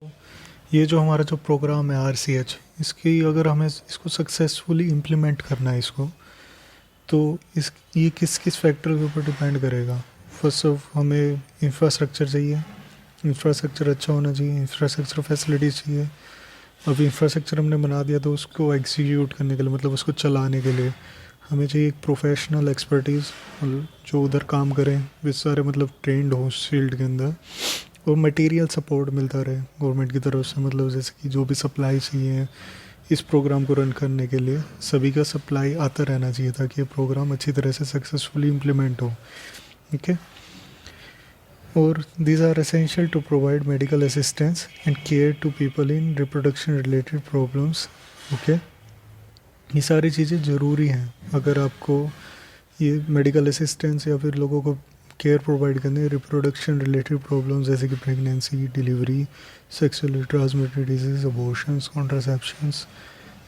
ये जो हमारा जो प्रोग्राम है RCH, इसकी अगर हमें इसको सक्सेसफुली इम्प्लीमेंट करना है इसको, तो इस ये किस किस फैक्टर के ऊपर डिपेंड करेगा। फर्स्ट ऑफ हमें इंफ्रास्ट्रक्चर चाहिए, इंफ्रास्ट्रक्चर अच्छा होना चाहिए, इंफ्रास्ट्रक्चर फैसिलिटीज़ चाहिए। अब इंफ्रास्ट्रक्चर हमने बना दिया तो उसको एग्जीक्यूट करने के लिए, मतलब उसको चलाने के लिए हमें चाहिए एक प्रोफेशनल एक्सपर्टीज़, जो उधर काम करें, वे सारे मतलब ट्रेंड हो उस फील्ड के अंदर, और मटेरियल सपोर्ट मिलता रहे गवर्नमेंट की तरफ से, मतलब जैसे कि जो भी सप्लाई चाहिए इस प्रोग्राम को रन करने के लिए सभी का सप्लाई आता रहना चाहिए, ताकि ये प्रोग्राम अच्छी तरह से सक्सेसफुली इम्प्लीमेंट हो। ओके, और these are essential to provide medical assistance and care to people in reproduction related problems. Okay, ये सारी चीज़ें ज़रूरी हैं अगर आपको ये मेडिकल असिस्टेंस या फिर लोगों को केयर प्रोवाइड करनी है रिप्रोडक्शन रिलेटेड प्रॉब्लम्स, जैसे कि pregnancy, delivery, sexually transmitted disease, abortions, contraceptions,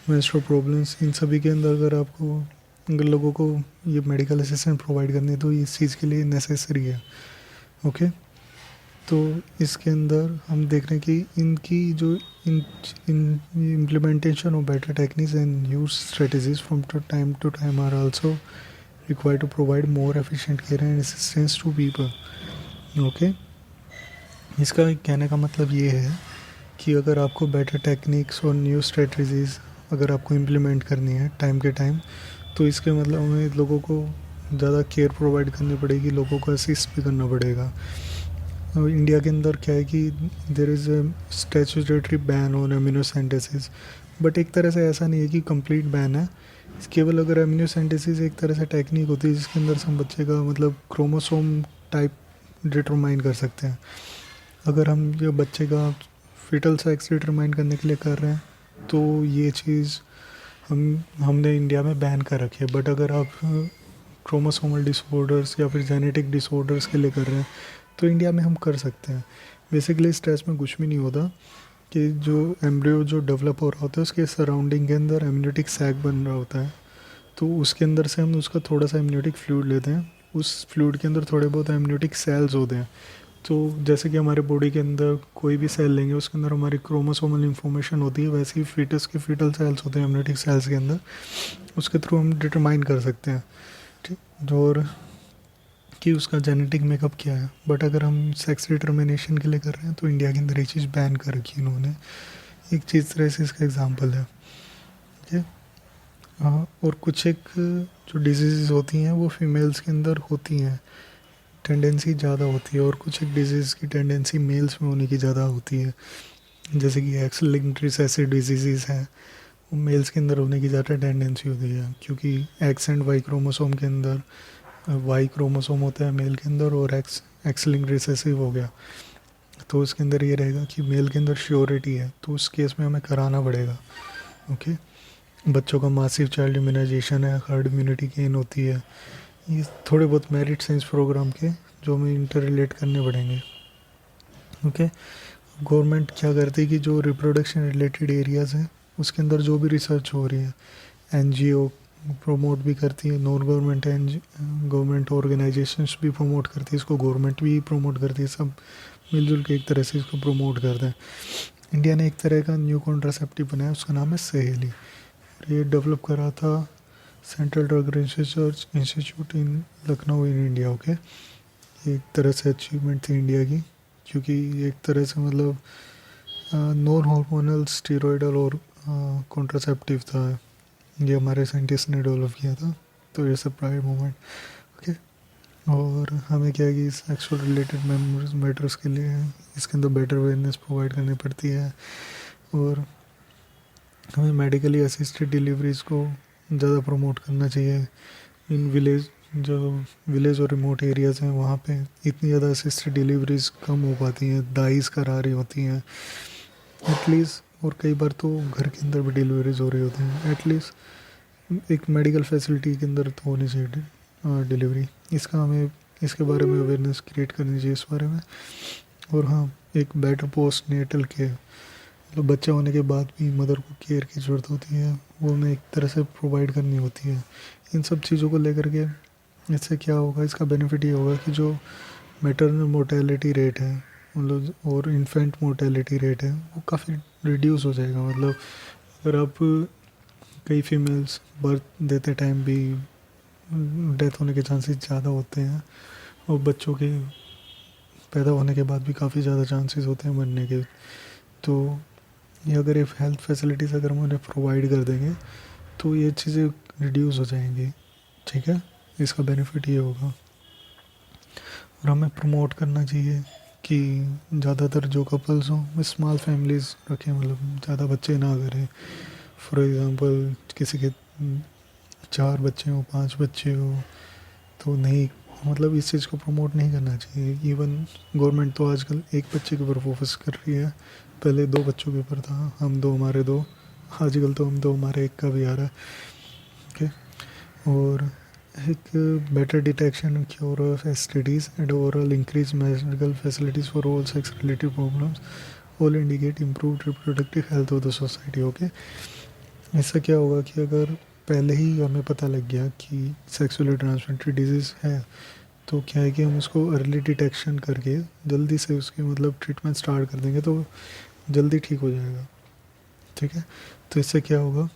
menstrual problems, इन सभी के अंदर अगर आपको अगर लोगों को ये मेडिकल असिस्टेंस प्रोवाइड करनी है तो इस चीज़ के लिए नेसेसरी है। ओके, तो इसके अंदर हम देख रहे हैं कि इनकी जो in implementation of better techniques and use strategies from time to time are also required to provide more efficient care and assistance to people. Okay, इसका कहने का मतलब ये है कि अगर आपको बेटर टेक्निक्स और न्यू स्ट्रेटजीज अगर आपको इम्प्लीमेंट करनी है टाइम के टाइम, तो इसके मतलब हमें लोगों को ज़्यादा केयर प्रोवाइड करनी पड़ेगी, लोगों को असिस्ट भी करना पड़ेगा। इंडिया के अंदर क्या है कि there is a statutory ban on एमिनोसेंटेसिस, but एक तरह से ऐसा नहीं है कि कंप्लीट बैन है। केवल अगर एमिनोसेंटेसिस एक तरह से टेक्निक होती है जिसके अंदर से हम बच्चे का मतलब क्रोमोसोम टाइप डिटरमाइन कर सकते हैं। अगर हम ये बच्चे का फिटल सेक्स डिटरमाइन करने के लिए कर रहे हैं तो ये चीज़ हमने इंडिया में बैन कर रखी है। बट अगर आप क्रोमोसोमल डिसऑर्डर्स या फिर जेनेटिक डिसऑर्डर्स के लिए कर रहे हैं तो इंडिया में हम कर सकते हैं। बेसिकली स्ट्रेस में कुछ भी नहीं होता कि जो एम्ब्रियो जो डेवलप हो रहा होता है उसके सराउंडिंग के अंदर एम्नियोटिक सैक बन रहा होता है, तो उसके अंदर से हम उसका थोड़ा सा एम्नियोटिक फ्लूइड लेते हैं, उस फ्लूइड के अंदर थोड़े बहुत एम्नियोटिक सेल्स होते हैं। तो जैसे कि हमारे बॉडी के अंदर कोई भी सेल लेंगे उसके अंदर हमारी क्रोमोसोमल इन्फॉर्मेशन होती है, वैसे ही फीटस के फीटल सेल्स होते हैं एम्नियोटिक सेल्स के अंदर, उसके थ्रू हम डिटरमाइन कर सकते हैं ठीक, और कि उसका जेनेटिक मेकअप क्या है। बट अगर हम सेक्स डिटर्मिनेशन के लिए कर रहे हैं तो इंडिया के अंदर ये चीज़ बैन कर रखी है इन्होंने। एक चीज़ तरह से इसका एग्जांपल है। ठीक है, और कुछ एक जो डिजीज़ होती हैं वो फीमेल्स के अंदर होती हैं, टेंडेंसी ज़्यादा होती है, और कुछ एक डिजीज़ की टेंडेंसी मेल्स में होने की ज़्यादा होती है, जैसे कि एक्स लिंक्ड रिसेसिव डिजीज़ हैं, वो मेल्स के अंदर होने की ज़्यादा टेंडेंसी होती है, क्योंकि एक्स एंड वाई क्रोमोसोम के अंदर वाई क्रोमोसोम होता है मेल के अंदर और एक्स लिंक्ड रिसेसिव हो गया, तो उसके अंदर ये रहेगा कि मेल के अंदर श्योरिटी है, तो उस केस में हमें कराना पड़ेगा। ओके, बच्चों का मासिव चाइल्ड इम्यूनाइजेशन है, हर्ड इम्यूनिटी गेन होती है, ये थोड़े बहुत मेरिट साइंस प्रोग्राम के जो हमें इंटर रिलेट करने पड़ेंगे। ओके, गवर्नमेंट क्या करती है कि जो रिप्रोडक्शन रिलेटेड एरियाज़ हैं उसके अंदर जो भी रिसर्च हो रही है NGO प्रमोट भी करती है, नॉन गवर्नमेंट गवर्नमेंट ऑर्गेनाइजेशंस भी प्रमोट करती है इसको, गवर्नमेंट भी प्रमोट करती है, सब मिलजुल के एक तरह से इसको प्रमोट करते हैं। इंडिया ने एक तरह का न्यू कॉन्ट्रासेप्टिव बनाया, उसका नाम है सहेली, और ये डेवलप करा था central drug research institute in Lucknow in India. Okay, एक तरह से अचीवमेंट थी इंडिया की, क्योंकि एक तरह से मतलब नॉन हार्मोनल स्टेरॉयडल और कॉन्ट्रासेप्टिव था, ये हमारे साइंटिस्ट ने डेवलप किया था, तो ये सब प्राइड मोमेंट। ओके, और हमें क्या है कि सेक्सुअल रिलेटेड मैटर्स के लिए इसके अंदर बेटर अवेयरनेस प्रोवाइड करनी पड़ती है, और हमें मेडिकली असिस्टेड डिलीवरीज़ को ज़्यादा प्रमोट करना चाहिए। इन विलेज और रिमोट एरियाज़ हैं वहाँ पे इतनी ज़्यादा असिस्टेड डिलीवरीज़ कम हो पाती हैं, दाइस करा रही होती हैं एटलीस्ट, और कई बार तो घर के अंदर भी डिलीवरीज हो रही होती हैं, एटलीस्ट एक मेडिकल फैसिलिटी के अंदर तो होनी चाहिए डिलीवरी। इसका हमें इसके बारे में अवेयरनेस क्रिएट करनी चाहिए इस बारे में। और हाँ, एक बेटर पोस्ट नेटल केयर, मतलब बच्चा होने के बाद भी मदर को केयर की ज़रूरत होती है, वो हमें एक तरह से प्रोवाइड करनी होती है। इन सब चीज़ों को लेकर के इससे क्या होगा, इसका बेनिफिट ये होगा कि जो मैटरनल मोर्टेलिटी रेट है मतलब और इन्फेंट मोर्टेलिटी रेट है वो काफ़ी रिड्यूस हो जाएगा। मतलब अगर आप कई फीमेल्स बर्थ देते टाइम भी डेथ होने के चांसेस ज़्यादा होते हैं, और बच्चों के पैदा होने के बाद भी काफ़ी ज़्यादा चांसेस होते हैं मरने के। तो ये अगर ये हेल्थ फैसिलिटीज़ अगर हम उन्हें प्रोवाइड कर देंगे तो ये चीज़ें रिड्यूस हो जाएंगी, ठीक है। इसका बेनिफिट ये होगा। और हमें प्रमोट करना चाहिए कि ज़्यादातर जो कपल्स हों स्मॉल फैमिलीज़ रखें, मतलब ज़्यादा बच्चे ना करें। फॉर एग्ज़ाम्पल किसी के 4 बच्चे हों, 5 बच्चे हो, तो नहीं, मतलब इस चीज़ को प्रमोट नहीं करना चाहिए। इवन गवर्नमेंट तो आजकल एक बच्चे के ऊपर फोकस कर रही है, पहले 2 बच्चों के ऊपर था, हम 2 हमारे 2, आजकल तो हम 2 हमारे 1 का भी आ रहा है, ओके। और एक better detection and cure of STDs and overall increase medical facilities for all sex related problems all indicate improved reproductive health of the society, okay. इससे क्या होगा कि अगर पहले ही हमें पता लग गया कि सेक्सुअली ट्रांसमिटेड डिजीज़ है, तो क्या है कि हम उसको अर्ली डिटेक्शन करके जल्दी से उसकी मतलब ट्रीटमेंट स्टार्ट कर देंगे तो जल्दी ठीक हो जाएगा, ठीक है। तो इससे क्या होगा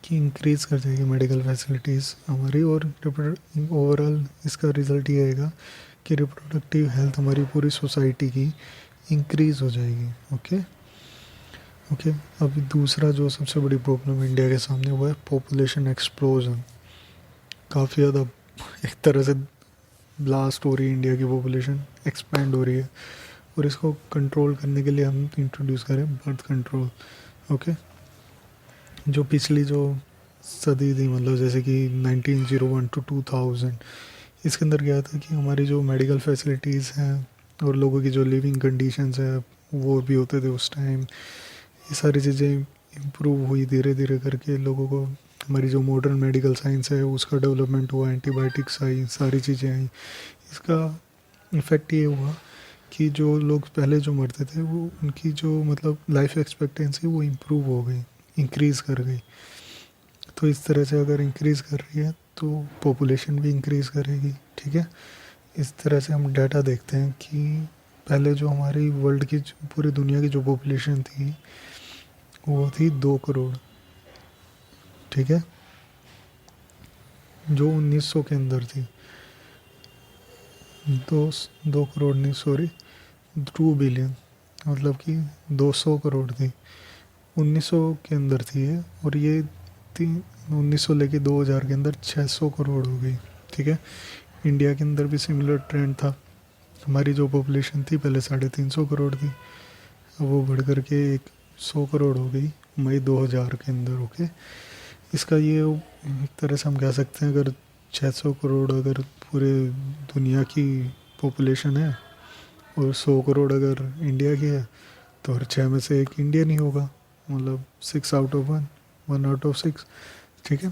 कि इंक्रीज़ कर जाएगी मेडिकल फैसिलिटीज़ हमारी, और ओवरऑल इसका रिज़ल्ट ये आएगा कि रिप्रोडक्टिव हेल्थ हमारी पूरी सोसाइटी की इंक्रीज़ हो जाएगी, ओके। ओके, अभी दूसरा जो सबसे बड़ी प्रॉब्लम इंडिया के सामने हुआ है पॉपुलेशन एक्सप्लोजन। काफ़ी ज़्यादा एक तरह से ब्लास्ट हो रही है, इंडिया की पॉपुलेशन एक्सपैंड हो रही है, और इसको कंट्रोल करने के लिए हम इंट्रोड्यूस करें बर्थ कंट्रोल, ओके। जो पिछली जो सदी थी, मतलब जैसे कि 1901 टू 2000, इसके अंदर क्या था कि हमारी जो मेडिकल फैसिलिटीज़ हैं और लोगों की जो लिविंग कंडीशंस है वो भी होते थे उस टाइम। ये सारी चीज़ें इम्प्रूव हुई धीरे धीरे करके, लोगों को हमारी जो मॉडर्न मेडिकल साइंस है उसका डेवलपमेंट हुआ, एंटीबायोटिक्स आई, सारी चीज़ें आई। इसका इफ़ेक्ट ये हुआ कि जो लोग पहले जो मरते थे वो उनकी जो मतलब लाइफ एक्सपेक्टेंसी वो इम्प्रूव हो गई, इंक्रीज़ कर गई। तो इस तरह से अगर इंक्रीज़ कर रही है तो पॉपुलेशन भी इंक्रीज़ करेगी, ठीक है। इस तरह से हम डाटा देखते हैं कि पहले जो हमारी वर्ल्ड की पूरी दुनिया की जो पॉपुलेशन थी वो थी 2 करोड़, ठीक है, जो 1900 के अंदर थी। 2 करोड़ नहीं, सॉरी, 2 बिलियन, मतलब कि 200 करोड़ थी, 1900 के अंदर थी ये, और ये 1900 लेके 2000 के अंदर 600 करोड़ हो गई, ठीक है। इंडिया के अंदर भी सिमिलर ट्रेंड था। हमारी जो पॉपुलेशन थी पहले 350 करोड़ थी, अब वो बढ़ कर के 100 करोड़ हो गई मई 2000 के अंदर, ओके। इसका ये एक तरह से हम कह सकते हैं, अगर 600 करोड़ अगर पूरे दुनिया की पॉपुलेशन है और 100 करोड़ अगर इंडिया की है, तो हर 6 में से 1 इंडियन ही होगा, मतलब 6 आउट ऑफ 1, 1 आउट ऑफ 6, ठीक है,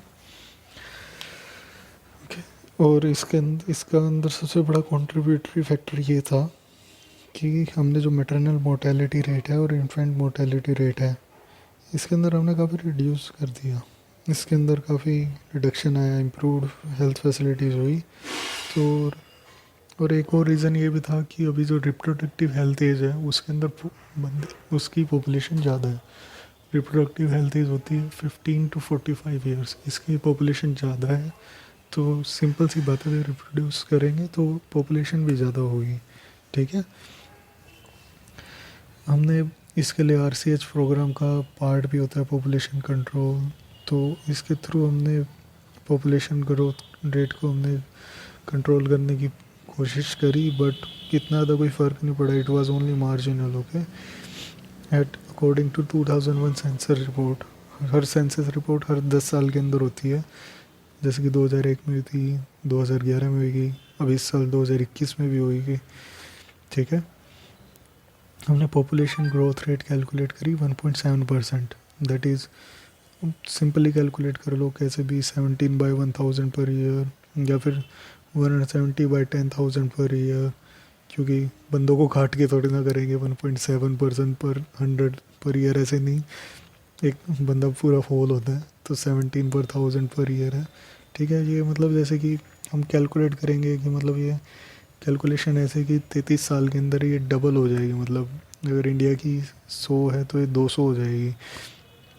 ओके। और इसका अंदर सबसे बड़ा कंट्रीब्यूटरी फैक्टर ये था कि हमने जो मैटरनल मोर्टेलिटी रेट है और इन्फेंट मोर्टेलिटी रेट है, इसके अंदर हमने काफ़ी रिड्यूस कर दिया। इसके अंदर काफ़ी रिडक्शन आया, इम्प्रूव्ड हेल्थ फैसिलिटीज़ हुई। तो और एक और रीज़न ये भी था कि अभी जो रिप्रोडक्टिव हेल्थ एज है उसके अंदर बंदे उसकी पॉपुलेशन ज़्यादा है। रिप्रोडक्टिव हेल्थ एज होती है 15 टू 45 ईयर्स, इसकी पॉपुलेशन ज़्यादा है, तो सिंपल सी बात है, रिप्रोड्यूस करेंगे तो पॉपुलेशन भी ज़्यादा होगी, ठीक है। हमने इसके लिए आरसीएच प्रोग्राम का पार्ट भी होता है पॉपुलेशन कंट्रोल, तो इसके थ्रू हमने पॉपुलेशन ग्रोथ रेट को हमने कंट्रोल करने की कोशिश करी, बट कितना ज़्यादा कोई फ़र्क नहीं पड़ा, it was only marginal, okay. At according to 2001 census report, हर सेंसस रिपोर्ट हर 10 साल के अंदर होती है, जैसे कि 2001 में हुई थी, 2011 में हुई, अब इस साल 2021 में भी होगी, ठीक है। हमने पॉपुलेशन ग्रोथ रेट कैलकुलेट करी 1.7%, दैट इज़ सिंपली कैलकुलेट कर लो कैसे भी, 17/1000 पर ईयर या फिर 170/10,000 पर ईयर, क्योंकि बंदों को काट के थोड़ी ना करेंगे 1.7% पर 100 पर ईयर, ऐसे नहीं, एक बंदा पूरा होल होता है, तो 17/1000 पर ईयर है, ठीक है। ये मतलब जैसे कि हम कैलकुलेट करेंगे कि मतलब ये कैलकुलेशन ऐसे कि 33 साल के अंदर ये डबल हो जाएगी, मतलब अगर इंडिया की 100 है तो ये 200 हो जाएगी।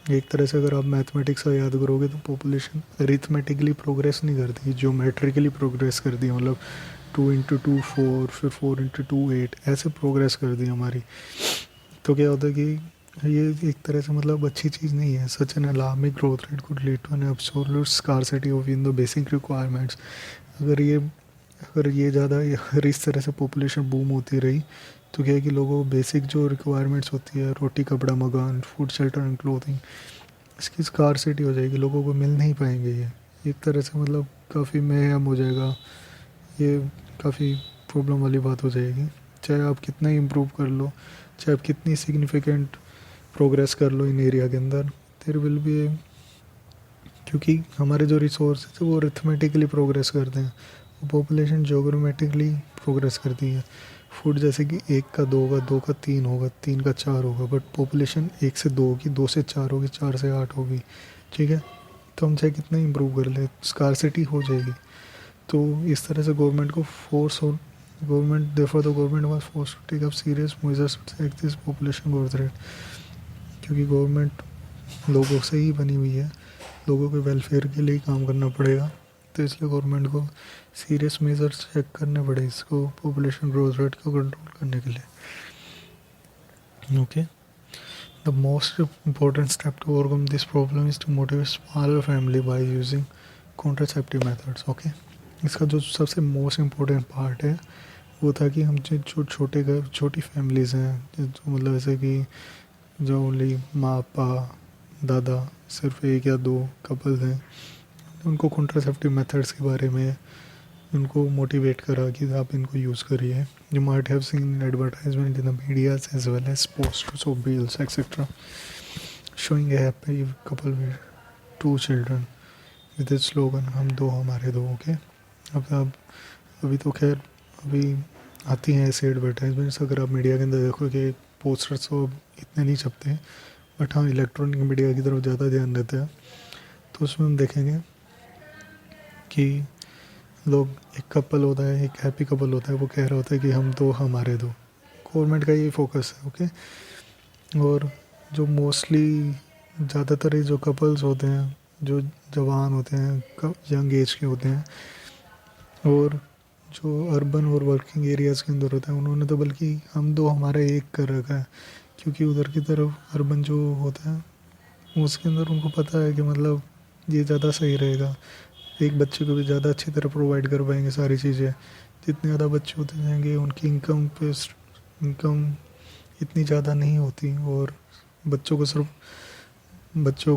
एक तरह से अगर आप मैथमेटिक्स का याद करोगे तो पॉपुलेशन अरिथमेटिकली प्रोग्रेस नहीं करती, ज्योमेट्रिकली प्रोग्रेस करती है, मतलब 2 × 2 4, फिर 4 × 2 8, ऐसे प्रोग्रेस कर दी हमारी। तो क्या होता है कि ये एक तरह से मतलब अच्छी चीज़ नहीं है। Such an alarming growth rate could lead to an absolute scarcity of in the basic requirements. अगर ये ज़्यादा अगर इस तरह से पॉपुलेशन बूम होती रही तो क्या है कि लोगों को बेसिक जो रिक्वायरमेंट्स होती है, रोटी कपड़ा मकान, फूड शेल्टर एंड क्लोथिंग, इसकी स्कार्सिटी हो जाएगी, लोगों को मिल नहीं पाएंगे ये। एक तरह से मतलब काफ़ी महंगा हो जाएगा ये, काफ़ी प्रॉब्लम वाली बात हो जाएगी। चाहे आप कितना ही इम्प्रूव कर लो, चाहे आप कितनी सिग्निफिकेंट प्रोग्रेस कर लो इन एरिया के अंदर, देयर विल बी, क्योंकि हमारे जो रिसोर्सेज है वो अरिथमेटिकली प्रोग्रेस करते हैं, पॉपुलेशन जोग्रामेटिकली प्रोग्रेस करती है। फूड जैसे कि 1 का 2 होगा, 2 का 3 होगा, 3 का 4 होगा, बट पॉपुलेशन 1 से 2 होगी, 2 से 4 होगी, 4 से 8 होगी, ठीक है। तो हम चाहे कितना इम्प्रूव कर ले, स्कार्सिटी हो जाएगी। तो इस तरह से गवर्नमेंट को फोर्स हो, government therefore the government was force to take up serious measures to check this population growth rate, क्योंकि गवर्नमेंट लोगों से ही बनी हुई है, लोगों के वेलफेयर के लिए ही काम करना पड़ेगा। तो इसलिए गवर्नमेंट को सीरियस मेजर्स चेक करने पड़े इसको पॉपुलेशन ग्रोथ रेट को कंट्रोल करने के लिए। Okay, the most important step to overcome this problem is to motivate smaller family by using contraceptive methods. Okay, इसका जो सबसे मोस्ट इम्पोर्टेंट पार्ट है वो था कि हम जो छोटे घर, छोटी फैमिलीज़ हैं, जो मतलब ऐसे कि जो ओनली माँ पापा दादा, सिर्फ 1 या 2 कपल्स हैं, उनको कॉन्ट्रासेप्टिव मेथड्स के बारे में उनको मोटिवेट करा कि आप इनको यूज़ करिए। You might have seen advertisement in the medias as well as posters of bills etcetera showing a happy couple with 2 children with slogan हम दो हमारे दो। ओके, अब अभी तो खैर अभी आती हैं ऐसे एडवर्टाइजमेंट्स, अगर आप मीडिया के अंदर देखो कि पोस्टर्स तो इतने नहीं छपते हैं, बट हाँ इलेक्ट्रॉनिक मीडिया की तरफ ज़्यादा ध्यान देते हैं। तो उसमें हम देखेंगे कि लोग, एक कपल होता है, एक हैप्पी कपल होता है, वो कह रहा होता है कि हम दो हमारे दो। गवर्नमेंट का यही फोकस है। ओके, और जो मोस्टली ज़्यादातर ये जो कपल्स होते हैं, जो जवान होते हैं, यंग एज के होते हैं, और जो अर्बन और वर्किंग एरियाज़ के अंदर होता है, उन्होंने तो बल्कि हम दो हमारा एक कर रखा है, क्योंकि उधर की तरफ अर्बन जो होता है उसके अंदर उनको पता है कि मतलब ये ज़्यादा सही रहेगा, एक बच्चे को भी ज़्यादा अच्छी तरह प्रोवाइड कर पाएंगे सारी चीज़ें। जितने ज़्यादा बच्चे होते जाएंगे उनकी इनकम इतनी ज़्यादा नहीं होती, और बच्चों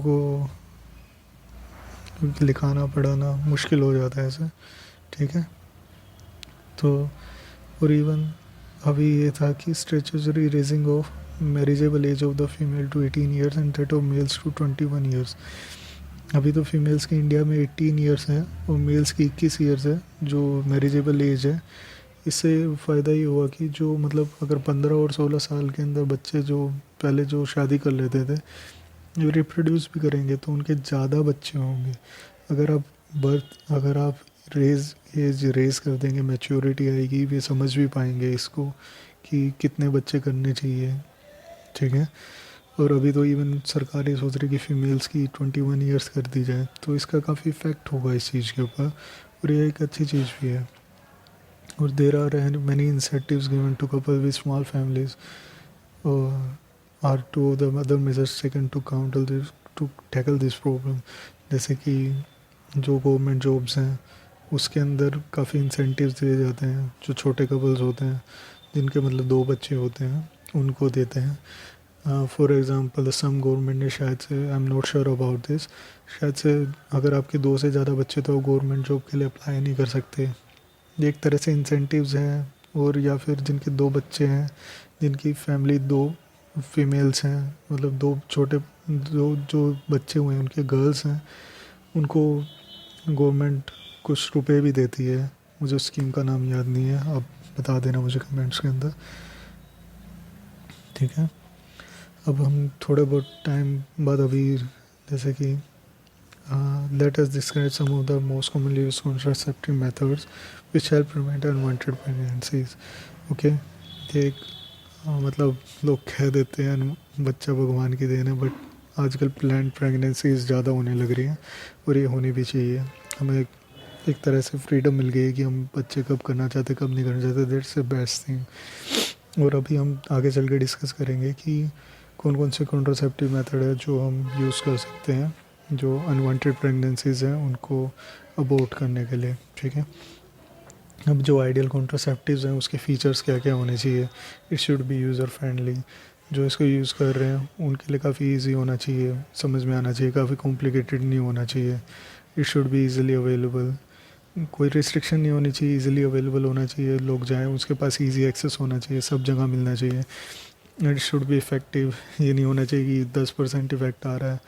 को लिखाना पढ़ाना मुश्किल हो जाता है ऐसे, ठीक है। तो और इवन अभी ये था कि statutory raising of marriageable age of the female to 18 years and that of males to 21 years. अभी तो फीमेल्स की इंडिया में 18 ईयर्स है और मेल्स की 21 ईयर्स है जो मैरिजेबल एज है। इससे फ़ायदा ये हुआ कि जो मतलब अगर 15 और 16 साल के अंदर बच्चे जो पहले जो शादी कर लेते थे, ये रिप्रोड्यूस भी करेंगे तो उनके ज़्यादा बच्चे होंगे। अगर आप एज रेज कर देंगे, मैच्योरिटी आएगी, वे समझ भी पाएंगे इसको कि कितने बच्चे करने चाहिए, ठीक है। और अभी तो इवन सरकार ये सोच रही कि फ़ीमेल्स की 21 ईयर्स कर दी जाए, तो इसका काफ़ी इफ़ेक्ट होगा इस चीज़ के ऊपर, और ये एक अच्छी चीज़ भी है। और there are many incentives given to couple with small families are to the other measures taken to tackle this problem. जैसे कि जो गवर्नमेंट जॉब्स हैं उसके अंदर काफ़ी इंसेंटिव्स दिए जाते हैं, जो छोटे कपल्स होते हैं जिनके मतलब 2 बच्चे होते हैं उनको देते हैं। फॉर एग्ज़ाम्पल सम गवर्नमेंट ने शायद से, I am not sure about this, शायद से अगर आपके 2 से ज़्यादा बच्चे तो गवर्नमेंट जॉब के लिए अप्लाई नहीं कर सकते। ये एक तरह से इंसेंटिव्स हैं। और या फिर जिनके 2 बच्चे हैं, जिनकी फैमिली 2 फीमेल्स हैं, मतलब 2 छोटे जो बच्चे हुए हैं उनके गर्ल्स हैं, उनको गवर्नमेंट कुछ रुपए भी देती है। मुझे उस स्कीम का नाम याद नहीं है, आप बता देना मुझे कमेंट्स के अंदर, ठीक है। अब हम थोड़े बहुत टाइम बाद अभी जैसे कि let us describe some of the most commonly used contraceptive methods which help prevent unwanted pregnancies. Okay, ये एक मतलब लोग कह देते हैं बच्चा भगवान की देन है, बट आजकल प्लान्ड प्रेगनेंसीज ज़्यादा होने लग रही हैं और ये होनी भी चाहिए. हमें एक तरह से फ्रीडम मिल गई है कि हम बच्चे कब करना चाहते कब नहीं करना चाहते. That's the best thing. और अभी हम आगे चल के डिस्कस करेंगे कि कौन कौन से कॉन्ट्रासेप्टिव मेथड है जो हम यूज़ कर सकते हैं जो अनवांटेड प्रेगनेंसीज हैं उनको अबॉर्ट करने के लिए. ठीक है, अब जो आइडियल कॉन्ट्रासेप्टिव्स हैं उसके फ़ीचर्स क्या क्या होने चाहिए. It should B user friendly. जो इसको यूज़ कर रहे हैं उनके लिए काफ़ी इजी होना चाहिए, समझ में आना चाहिए, काफ़ी कॉम्प्लिकेटेड नहीं होना चाहिए. It should B easily available. कोई रिस्ट्रिक्शन नहीं होनी चाहिए, इजीली अवेलेबल होना चाहिए, लोग जाएं उसके पास इजी एक्सेस होना चाहिए, सब जगह मिलना चाहिए. It should B effective. ये नहीं होना चाहिए कि 10% इफ़ेक्ट आ रहा है.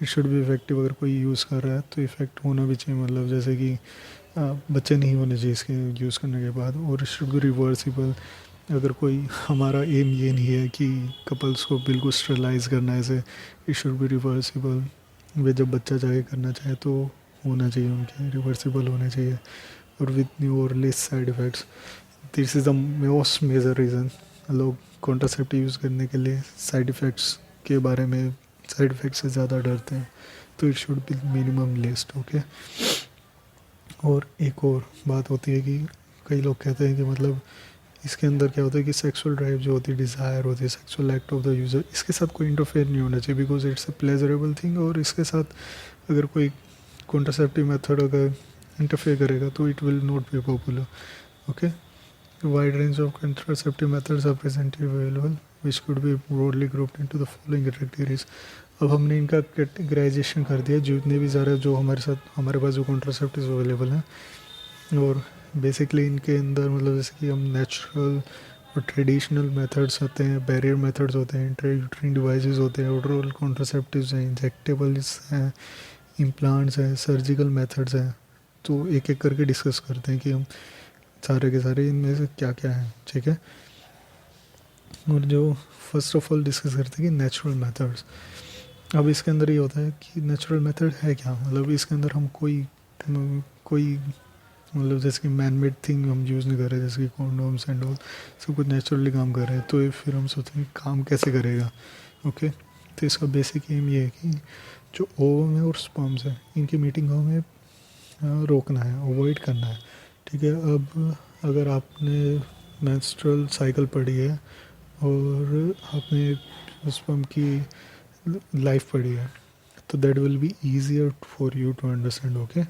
It should B effective. अगर कोई यूज़ कर रहा है तो इफ़ेक्ट होना भी चाहिए, मतलब जैसे कि बच्चे नहीं होने चाहिए इसके यूज़ करने के बाद. और इट शुड बी रिवर्सिबल. अगर कोई हमारा एम ये नहीं है कि कपल्स को बिल्कुल स्टरलाइज करना है ऐसे. It should be reversible. वे जब बच्चा चाहे करना चाहे तो होना चाहिए, उनके रिवर्सिबल होने चाहिए और विद न्यू और less side effects. This is the most major reason लोग कॉन्ट्रासेप्टिव यूज़ करने के लिए साइड इफ़ेक्ट्स के बारे में, साइड इफ़ेक्ट्स से ज़्यादा डरते हैं. तो it should B minimum list. Okay, और एक और बात होती है कि कई लोग कहते हैं कि मतलब इसके अंदर क्या होता है कि सेक्सुअल ड्राइव जो होती है, डिज़ायर होती है, sexual act of the user, इसके साथ कोई इंटरफेयर नहीं होना चाहिए because it's a pleasurable thing. और इसके साथ अगर कोई कॉन्ट्रासेप्टिव मेथड अगर इंटरफेयर करेगा तो it will not be popular. Okay, wide range of contraceptive methods are presently available which could be broadly grouped into the following categories. अब हमने इनका कैटेगराइजेशन कर दिया जितने भी सारे जो हमारे साथ हमारे पास जो कॉन्ट्रासेप्टिव अवेलेबल हैं. और बेसिकली इनके अंदर मतलब जैसे कि हम नेचुरल और ट्रेडिशनल मेथड्स होते हैं, बैरियर मेथड्स होते हैं, इंट्रायूटेरिन डिवाइसेस होते हैं, ओरल कॉन्ट्रासेप्टिव्स हैं, इंजेक्टेबल्स हैं, इम्प्लांट्स हैं, सर्जिकल मेथड्स हैं. तो एक एक करके डिस्कस करते हैं कि हम सारे के सारे इनमें से क्या क्या हैं. ठीक है, और जो फर्स्ट ऑफ ऑल डिस्कस करते हैं कि नेचुरल मेथड्स. अब इसके अंदर ये होता है कि नेचुरल मेथड है क्या, मतलब इसके अंदर हम कोई मतलब जैसे कि मैन मेड थिंग हम यूज़ नहीं कर रहे, जैसे कि कॉन्डोम्स एंड ऑल, सब कुछ नेचुरली काम कर रहे हैं. तो ये फिर हम सोचते हैं काम कैसे करेगा. ओके, तो इसका बेसिक एम ये है कि जो ओवम है और स्पर्म्स है इनकी मीटिंग हमें रोकना है, अवॉइड करना है. ठीक है, अब अगर आपने मेंस्ट्रुअल साइकिल पढ़ी है और आपने स्पर्म की लाइफ पढ़ी है तो that will be easier for you to understand. Okay,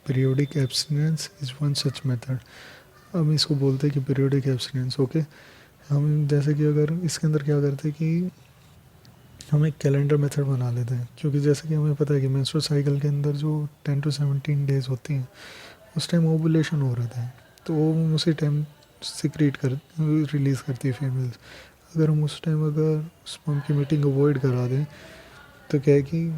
periodic abstinence is one such method. हम इसको बोलते हैं कि पीरियोडिक एब्सटिनेंस. ओके, हम जैसे कि अगर इसके अंदर क्या करते हैं कि हम एक कैलेंडर मेथड बना लेते हैं, क्योंकि जैसे कि हमें पता है कि मेंस्ट्रुअल साइकिल के अंदर जो 10 to 17 डेज़ होती हैं उस टाइम ओवुलेशन हो रहा है, तो वो उसी टाइम सिक्रेट कर रिलीज़ करती है फीमेल्स. अगर हम उस टाइम अगर स्पर्म की मीटिंग अवॉइड करा दें तो क्या है कि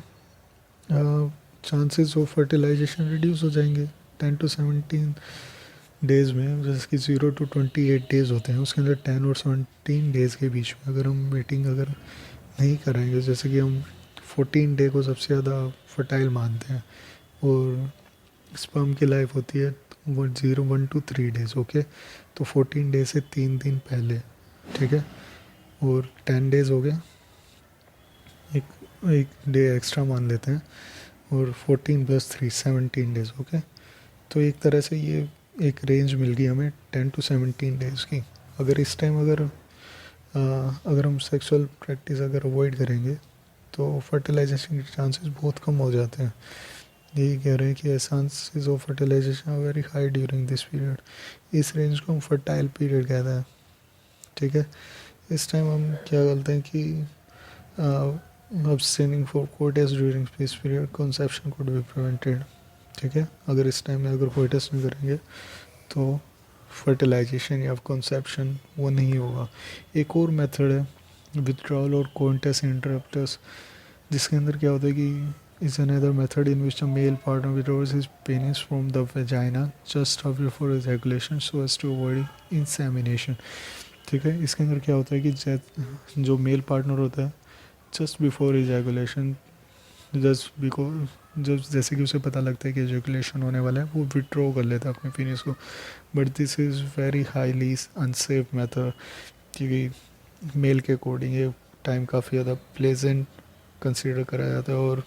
चांसेस ऑफ फर्टिलाइजेशन रिड्यूस हो जाएंगे 10 to 17 डेज़ में. जैसे कि 0 to 28 डेज़ होते हैं, उसके अंदर 10 और 17 डेज़ के बीच में अगर हम मीटिंग अगर नहीं कराएंगे, जैसे कि हम 14 डे को सबसे ज़्यादा फर्टाइल मानते हैं और स्पर्म की लाइफ होती है 1 to 3 डेज़. ओके, तो 14 डे से 3 दिन पहले. ठीक है, और 10 डेज़ हो गए, एक डे एक्स्ट्रा मान लेते हैं, और 14 + 3 17 डेज़. ओके, तो एक तरह से ये एक रेंज मिल गई हमें 10 to 17 डेज़ की. अगर इस टाइम अगर हम सेक्सुअल प्रैक्टिस अगर अवॉइड करेंगे तो फर्टिलाइजेशन के चांसेस बहुत कम हो जाते हैं. यही कह रहे हैं कि chances of fertilization are very high during this period. इस रेंज को हम फर्टाइल पीरियड कहते हैं. ठीक है, इस टाइम हम क्या करते हैं कि abstaining for coitus during this period conception could be prevented. ठीक है, अगर इस टाइम में अगर कोइटस नहीं करेंगे तो फर्टिलाइजेशन या कंसेप्शन वो नहीं होगा. एक और मेथड है विथड्रॉल और कोइटस इंटरप्टस, जिसके अंदर क्या होता है कि is another method in which the male partner withdraws his penis from the vagina just before ejaculation so as to avoid insemination. ठीक है, इसके अंदर क्या होता है कि जो मेल पार्टनर होता है just before ejaculation just because जब जैसे कि उसे पता लगता है कि एजुकेशन होने वाला है वो विड्रॉ कर लेता है अपने पीनिस को। But this is very highly unsafe method, क्योंकि मेल के अकॉर्डिंग ये टाइम काफ़ी ज़्यादा प्लेजेंट कंसिडर करा जाता है। और